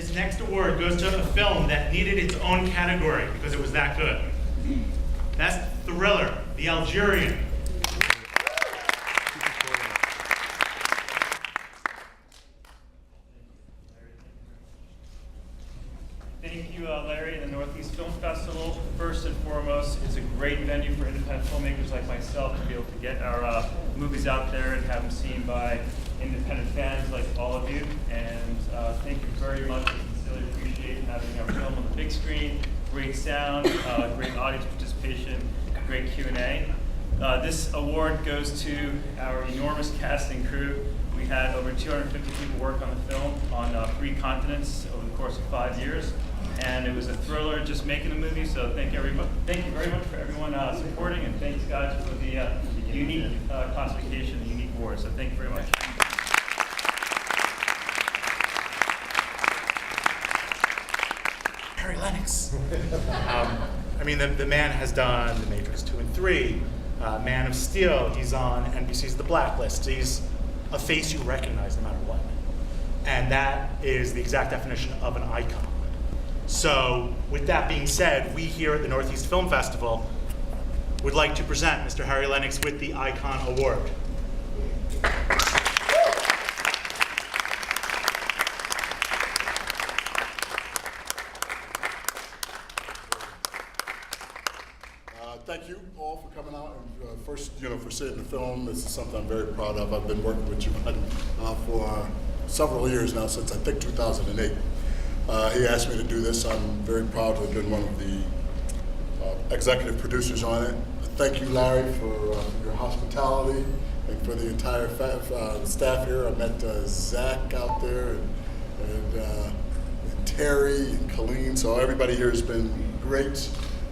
This next award goes to a film that needed its own category because it was that good. Best thriller, The Algerian. Thank you, Larry, and the Northeast Film Festival. First and foremost, it's a great venue for independent filmmakers like myself to be able to get our movies out there and have them seen by independent fans like all of you. And thank you very much. I sincerely appreciate having our film on the big screen, great sound, great audience participation, great Q&A. This award goes to our enormous cast and crew. We had over 250 people work on the film on 3 continents over the course of 5 years. And it was a thriller just making the movie, so thank you very much for everyone supporting, and thanks guys for the unique classification, the unique award, so thank you very much. Harry Lennix. I mean, the man has done The Matrix 2 and 3, Man of Steel, he's on NBC's The Blacklist. He's a face you recognize no matter what. And that is the exact definition of an icon. So, with that being said, we here at the Northeast Film Festival would like to present Mr. Harry Lennix with the Icon Award. Thank you all for coming out, and first, for seeing the film. This is something I'm very proud of. I've been working with Giovanni for several years now, since I think 2008. He asked me to do this. I'm very proud to have been one of the executive producers on it. Thank you, Larry, for your hospitality, and for the entire staff here. I met Zach out there, and Terry, and Colleen, so everybody here has been great.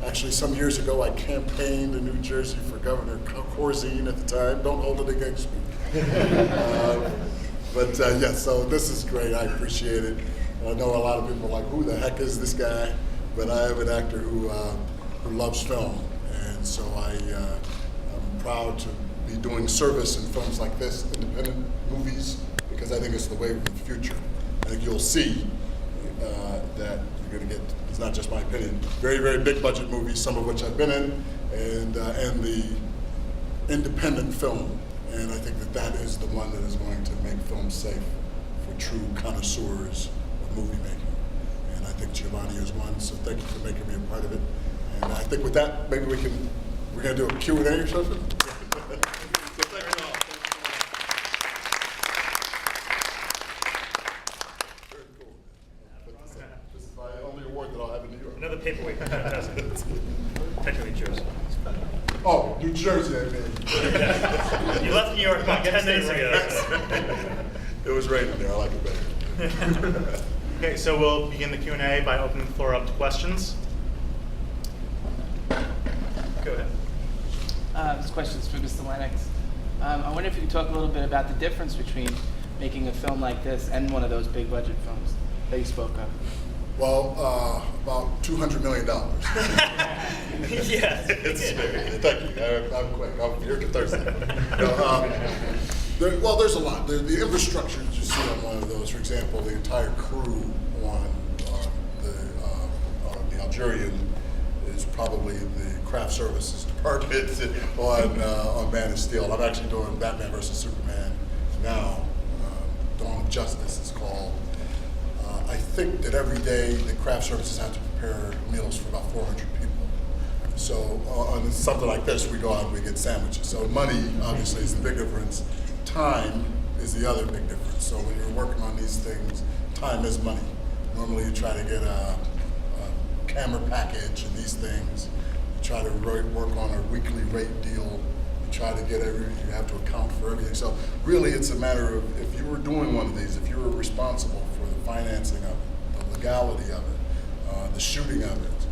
Actually, some years ago, I campaigned in New Jersey for Governor Corzine at the time. Don't hold it against me. But yes, so this is great. I appreciate it. I know a lot of people are like, who the heck is this guy? But I am an actor who loves film. And so I'm proud to be doing service in films like this, independent movies, because I think it's the wave of the future. I think you'll see that you're going to get, it's not just my opinion, very, very big budget movies, some of which I've been in, and the independent film. And I think that is the one that is going to make film safe for true connoisseurs of movie making. And I think Giovanni is one, so thank you for making me a part of it. And I think with that, maybe we're going to do a Q&A or something? So thank you all. Very cool. This is my only award that I'll have in New York. Another paperweight. Technically yours. Oh, New Jersey, I mean. You left New York about 10 minutes ago. It was raining there. I like it better. Okay, so we'll begin the Q&A by opening the floor up to questions. Go ahead. This question's for Mr. Lennix. I wonder if you could talk a little bit about the difference between making a film like this and one of those big budget films that you spoke of. Well, about $200 million. Yeah. Thank you. I'm quick. I'm here to Thursday. Well, there's a lot. The infrastructure that you see on one of those, for example, the entire crew on the Algerian is probably the craft services department on Man of Steel. I'm actually doing Batman versus Superman now. Dawn of Justice is called. I think that every day the craft services have to prepare meals for about 400 people. So on something like this, we go out and we get sandwiches. So money, obviously, is the big difference. Time is the other big difference. So when you're working on these things, time is money. Normally you try to get a camera package and these things. You try to work on a weekly rate deal. You try to get you have to account for everything. So really it's a matter of, if you were doing one of these, if you were responsible for the financing of it, the legality of it, the shooting of it,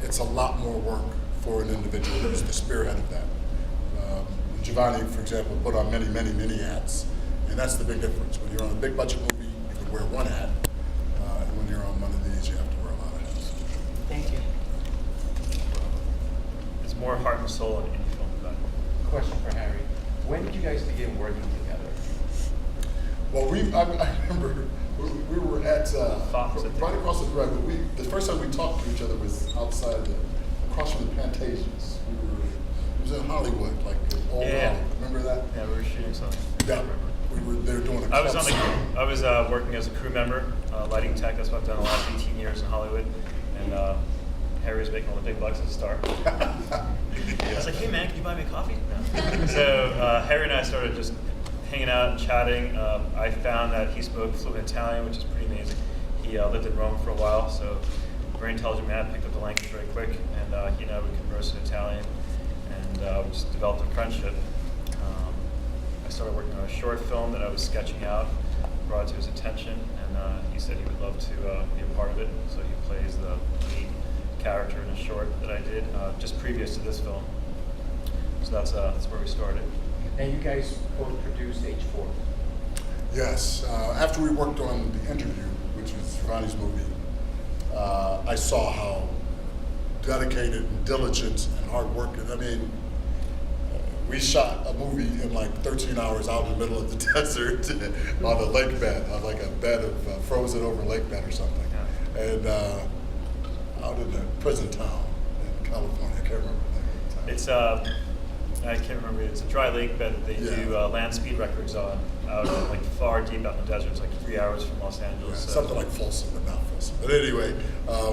it's a lot more work for an individual who's the spearhead of that. Giovanni, for example, put on many, many, many hats, and that's the big difference. When you're on a big budget movie, you can wear one hat, and when you're on one of these, you have to wear a lot of hats. Thank you. There's more heart and soul in indie film than that. Question for Harry. When did you guys begin working together? Well, I remember we were at Fox, I think. right across the drive. But the first time we talked to each other was outside, across from the Plantations. It was in Hollywood, like old Hollywood. Remember that? Yeah, we were shooting something. Yeah, we were there doing a I was club on the. scene. I was working as a crew member, lighting tech. That's what I've done the last 18 years in Hollywood, and Harry was making all the big bucks as a star. I was like, "Hey man, can you buy me a coffee?" No. So Harry and I started just hanging out and chatting. I found that he spoke fluent Italian, which is pretty amazing. He lived in Rome for a while, so very intelligent man. Picked up the language very quick, and he and I would converse in Italian, and we just developed a friendship. I started working on a short film that I was sketching out, brought it to his attention, and he said he would love to be a part of it. So he plays the lead character in a short that I did just previous to this film. So that's where we started. And you guys both produced H4. Yes. After we worked on the interview, which was Giovanni's movie, I saw how dedicated and diligent and hard working. I mean, we shot a movie in like 13 hours out in the middle of the desert on a lake bed, on like a bed of frozen over lake bed or something. Yeah. And out in the prison town in California, I can't remember the name of the town. It's I can't remember. It's a dry lake bed that they do land speed records on, out like far deep out in the desert. It's like 3 hours from Los Yeah, Angeles. something like Folsom, but not Folsom. But anyway,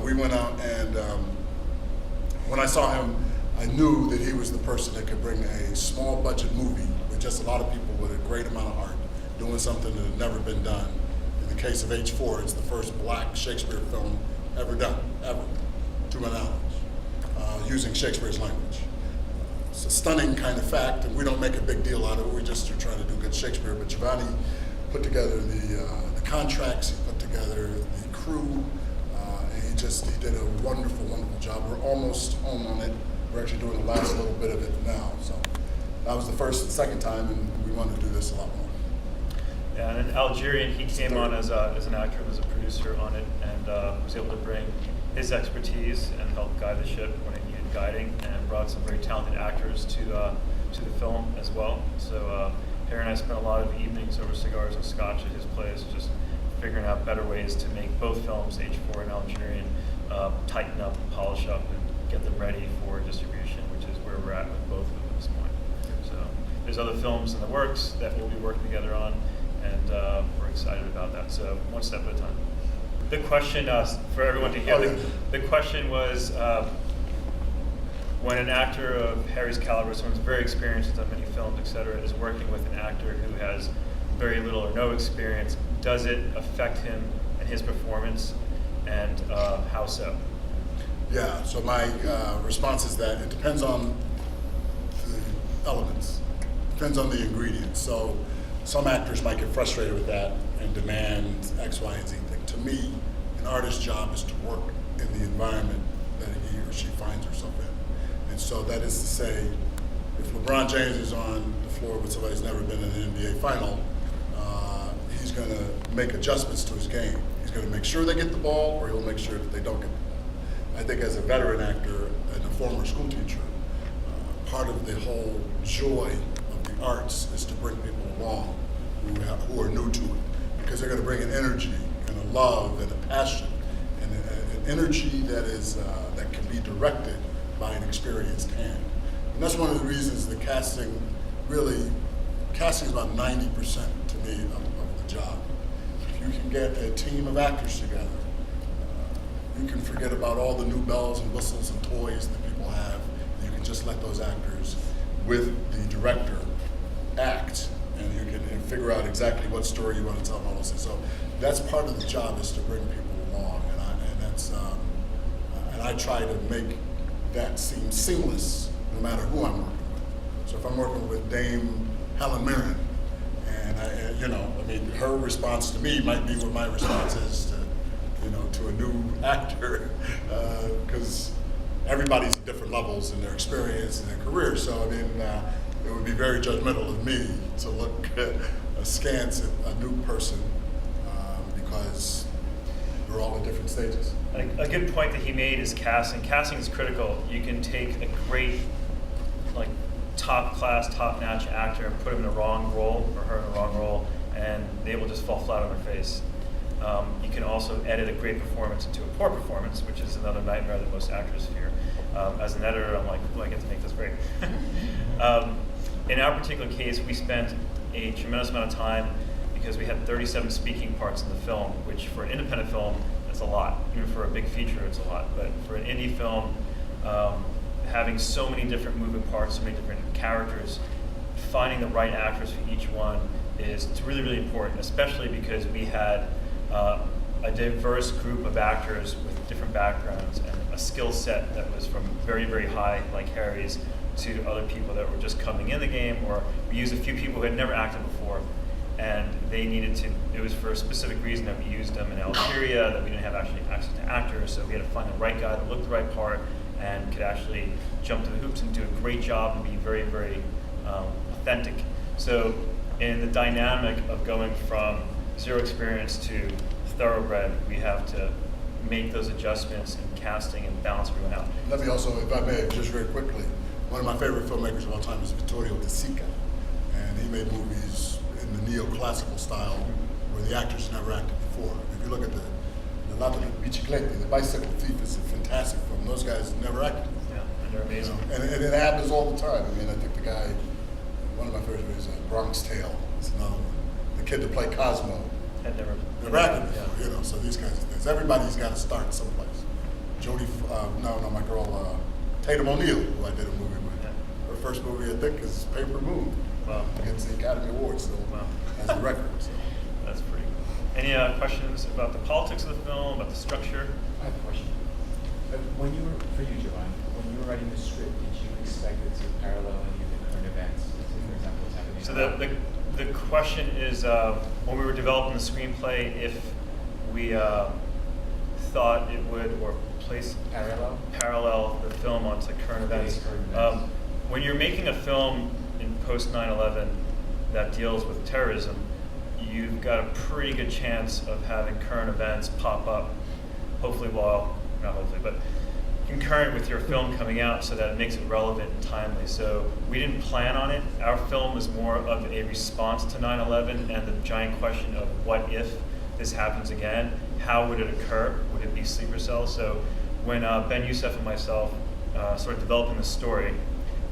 we went out, and when I saw him, I knew that he was the person that could bring a small budget movie with just a lot of people with a great amount of heart, doing something that had never been done. In the case of H4, it's the first black Shakespeare film ever done, ever, to my knowledge, using Shakespeare's language. It's a stunning kind of fact, and we don't make a big deal out of it. We just are trying to do good Shakespeare. But Giovanni put together the contracts, he put together the crew, and he did a wonderful, wonderful job. We're almost home on it. We're actually doing the last little bit of it now. So that was the first and second time, and we wanted to do this a lot more. Yeah, and in Algerian, he came on as an actor and as a producer on it, and was able to bring his expertise and help guide the ship when it needed guiding, and brought some very talented actors to the film as well. So Harry and I spent a lot of evenings over cigars and scotch at his place, just figuring out better ways to make both films, H4 and Algerian, tighten up, polish up, and get them ready for distribution, which is where we're at with both of them at this point. So there's other films in the works that we'll be working together on, and we're excited about that. So one step at a time. The question for everyone to hear, the question was, when an actor of Harry's caliber, someone who's very experienced, has done many films, etc., is working with an actor who has very little or no experience, does it affect him and his performance, and how so? Yeah, so my response is that it depends on the elements, depends on the ingredients. So some actors might get frustrated with that and demand X, Y, and Z thing. To me, an artist's job is to work in the environment that he or she finds herself in. And so that is to say, if LeBron James is on the floor with somebody who's never been in an NBA final, he's going to make adjustments to his game. He's going to make sure they get the ball, or he'll make sure that they don't get the ball. I think as a veteran actor and a former school teacher, part of the whole joy of the arts is to bring people along who are new to it, because they're going to bring an energy and a love and a passion and an energy that is that can be directed by an experienced hand. And that's one of the reasons the casting is about 90% to me of the job. If you can get a team of actors together, you can forget about all the new bells and whistles and toys that people have. You can just let those actors with the director act, and you can figure out exactly what story you want to tell and all those things. So that's part of the job, is to bring people along, and I try to make that seem seamless no matter who I'm working with. So if I'm working with Dame Helen Mirren, and her response to me might be what my response is to a new actor, because everybody's at different levels in their experience and their career. So it would be very judgmental of me to look askance at a new person because they're all at different stages. A good point that he made is casting. Casting is critical. You can take a great, top-class, top-notch actor and put him in the wrong role, or her in the wrong role, and they will just fall flat on their face. You can also edit a great performance into a poor performance, which is another nightmare that most actors fear. As an editor, I'm like, "Oh, I get to make this great." In our particular case, we spent a tremendous amount of time because we had 37 speaking parts in the film, which for an independent film, it's a lot. Even for a big feature, it's a lot. But for an indie film, having so many different moving parts, so many different characters, finding the right actors for each one is really, really important, especially because we had a diverse group of actors with different backgrounds and a skill set that was from very, very high, like Harry's, to other people that were just coming in the game, or we used a few people who had never acted before, and they needed to, it was for a specific reason that we used them in Algeria, that we didn't have actually access to actors, so we had to find the right guy that looked the right part and could actually jump through the hoops and do a great job and be very, very authentic. So in the dynamic of going from zero experience to thoroughbred, we have to make those adjustments in casting and balance everyone out. Let me also, if I may, just very quickly, one of my favorite filmmakers of all time is Vittorio De Sica, and he made movies in the neoclassical style where the actors never acted before. If you look at the Lato di Biciclette, the Bicycle Thief is a fantastic film. Those guys never acted before. Yeah, and they're amazing. You know, and it happens all the time. I mean, I think the guy, one of my favorite movies is Bronx Tale. It's another one. The kid that played Cosmo. Had never acted before, yeah. you know, so these kinds of things. Everybody's got to start someplace. My girl, Tatum O'Neal, who I did a movie with. Yeah. Her first movie, I think, is Paper Moon. Wow. Against the Academy Awards, so Wow. as a record. So. That's pretty cool. Any questions about the politics of the film, about the structure? I have a question. When you were, for you, Giovanni, when you were writing the script, did you expect it to parallel any of the current events? For example, what's happening So now? the question is, when we were developing the screenplay, if we thought it would, or parallel the film onto current events. When you're making a film in post 9/11 that deals with terrorism, you've got a pretty good chance of having current events pop up, not hopefully, but concurrent with your film coming out so that it makes it relevant and timely. So we didn't plan on it. Our film was more of a response to 9/11 and the giant question of what if this happens again? How would it occur? Would it be sleeper cells? So when Ben Youssef and myself started developing the story,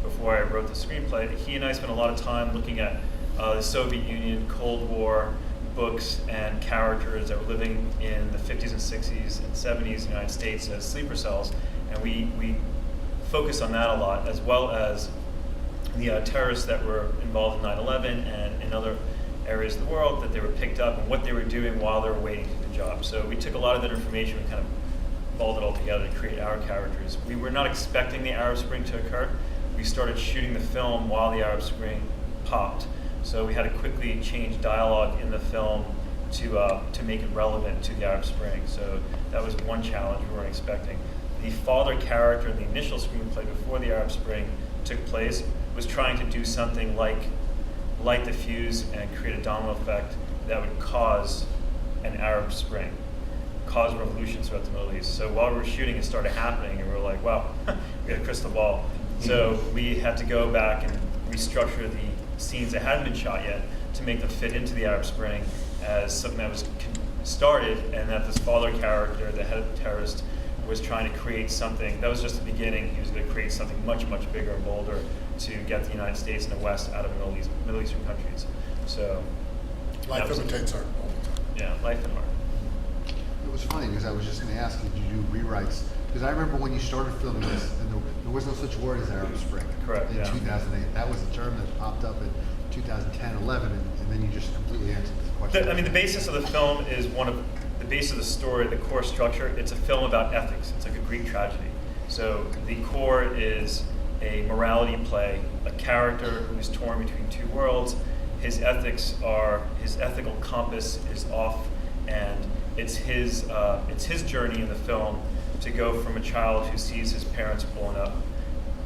before I wrote the screenplay, he and I spent a lot of time looking at the Soviet Union, Cold War books and characters that were living in the 50s and 60s and 70s in the United States as sleeper cells. And we focused on that a lot, as well as the terrorists that were involved in 9/11 and in other areas of the world that they were picked up and what they were doing while they were waiting for the job. So we took a lot of that information and kind of balled it all together to create our characters. We were not expecting the Arab Spring to occur. We started shooting the film while the Arab Spring popped. So we had to quickly change dialogue in the film to make it relevant to the Arab Spring. So that was one challenge we weren't expecting. The father character in the initial screenplay before the Arab Spring took place was trying to do something like light the fuse and create a domino effect that would cause an Arab Spring, cause revolutions throughout the Middle East. So while we were shooting, it started happening, and we were like, wow, we had a crystal ball. So we had to go back and restructure the scenes that hadn't been shot yet to make them fit into the Arab Spring as something that was started, and that this father character, the head of the terrorist, was trying to create something. That was just the beginning. He was going to create something much, much bigger and bolder to get the United States and the West out of Middle Eastern countries. So Life imitates art all the time. yeah, life and art. It was funny because I was just going to ask you, did you do rewrites? Because I remember when you started filming this, and there was no such word as Arab Spring. Correct, In yeah. 2008. That was a term that popped up in 2010, 11, and then you just completely answered the question. The basis of the film is the base of the story, the core structure. It's a film about ethics. It's like a Greek tragedy. So the core is a morality play, a character who is torn between two worlds. His ethical compass is off, and it's his journey in the film to go from a child who sees his parents blown up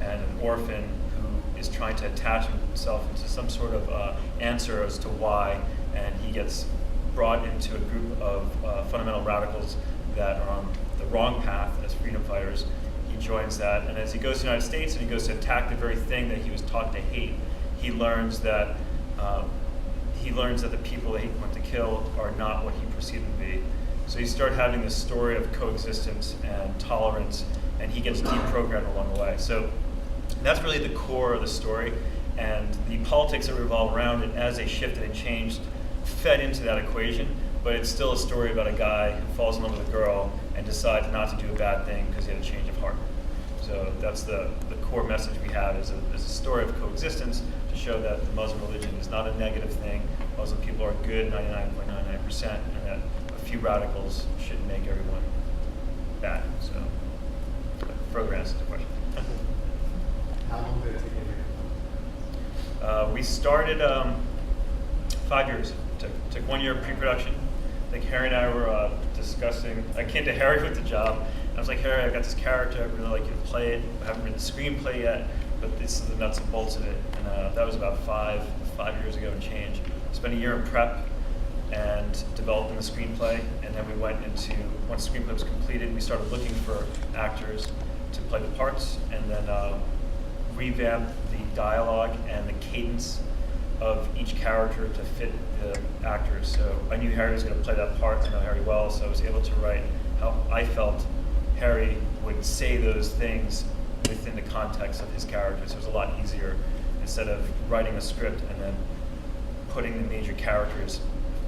and an orphan who is trying to attach himself into some sort of answer as to why, and he gets brought into a group of fundamental radicals that are on the wrong path as freedom fighters. He joins that, and as he goes to the United States and he goes to attack the very thing that he was taught to hate, he learns that he learns that the people that he went to kill are not what he perceived them to be. So you start having this story of coexistence and tolerance, and he gets deprogrammed along the way. So that's really the core of the story, and the politics that revolve around it as they shifted and changed fed into that equation, but it's still a story about a guy who falls in love with a girl and decides not to do a bad thing because he had a change of heart. So that's the core message we have is a story of coexistence to show that the Muslim religion is not a negative thing. Muslim people are good 99.99%, and that a few radicals shouldn't make everyone bad. So, further answer the question. How long did it take you to get We started 5 years. Took 1 year of pre-production. I think Harry and I were discussing. I came to Harry with the job. I was like, Harry, I've got this character. I'd really like you to play it. I haven't written the screenplay yet, but this is the nuts and bolts of it. And that was about five years ago and change. Spent a year in prep and developing the screenplay. And then we went into, once the screenplay was completed, we started looking for actors to play the parts, and then revamped the dialogue and the cadence of each character to fit the actors. So I knew Harry was going to play that part. I know Harry well, so I was able to write how I felt Harry would say those things within the context of his character. So it was a lot easier instead of writing a script and then putting the major characters,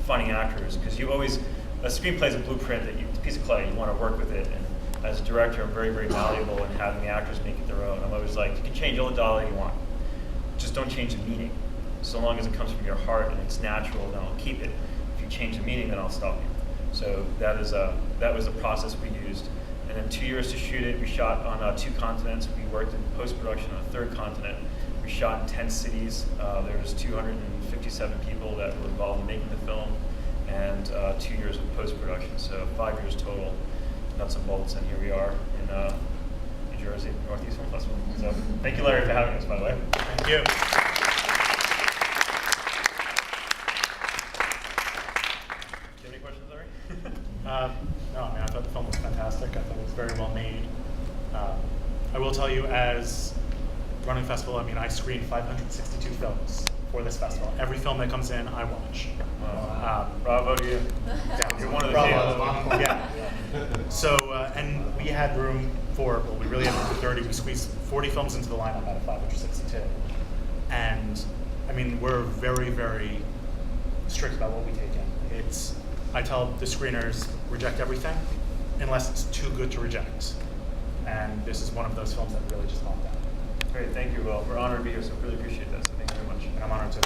finding actors, because you always, a screenplay is a blueprint that it's a piece of clay, you want to work with it. And as a director, I'm very, very malleable in having the actors make it their own. I'm always like, you can change all the dialogue you want, just don't change the meaning. So long as it comes from your heart and it's natural, then I'll keep it. If you change the meaning, then I'll stop you. So that was the process we used. And then 2 years to shoot it. We shot on 2 continents. We worked in post-production on a 3rd continent. We shot in 10 cities. There was 257 people that were involved in making the film, and 2 years of post-production. So 5 years total, nuts and bolts, and here we are in New Jersey, Northeast Film Festival. So thank you, Larry, for having us, by the way. Thank you. Do you have any questions, Larry? No, I mean, I thought the film was fantastic. I thought it was very well made. I will tell you, as running a festival, I mean, I screened 562 films for this festival. Every film that comes in, I watch. Bravo to you. Yeah, You're one of the bravo. few. Yeah. So, and we had room for, well, we really had room for 30. We squeezed 40 films into the lineup out of 562. And, I mean, we're very, very strict about what we take in. I tell the screeners, reject everything unless it's too good to reject. And this is one of those films that really just popped out. Great, thank you, Will. We're honored to be here, so really appreciate that. So thank you very much. And I'm honored to.